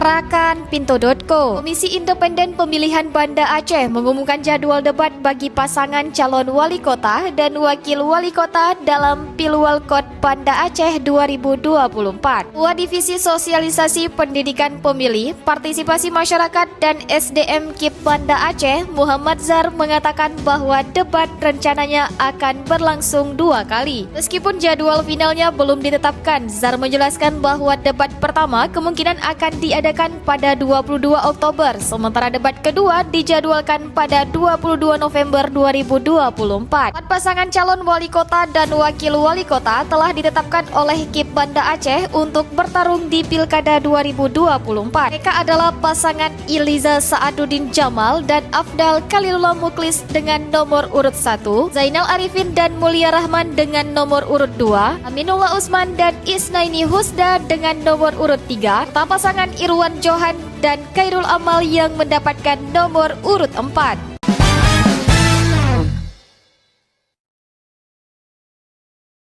Rakan Pinto.co. Komisi Independen Pemilihan Banda Aceh mengumumkan jadwal debat bagi pasangan calon wali kota dan wakil wali kota dalam Pilwalkot Banda Aceh 2024. Ketua Divisi Sosialisasi Pendidikan Pemilih, Partisipasi Masyarakat dan SDM KIP Banda Aceh, Muhammad Zar mengatakan bahwa debat rencananya akan berlangsung 2 kali. Meskipun jadwal finalnya belum ditetapkan, Zar menjelaskan bahwa debat pertama kemungkinan akan diadakan pada 22 Oktober, sementara debat kedua dijadwalkan pada 22 November 2024. 4 pasangan calon wali kota dan wakil wali kota telah ditetapkan oleh KIP Banda Aceh untuk bertarung di Pilkada 2024. Mereka adalah pasangan Iliza Saaduddin Jamal dan Afdal Khalilullah Muklis dengan nomor urut 1, Zainal Arifin dan Mulia Rahman dengan nomor urut 2, Aminullah Usman dan Isnaini Husda dengan nomor urut 3, serta pasangan Irwan Johan dan Khairul Amal yang mendapatkan nomor urut 4.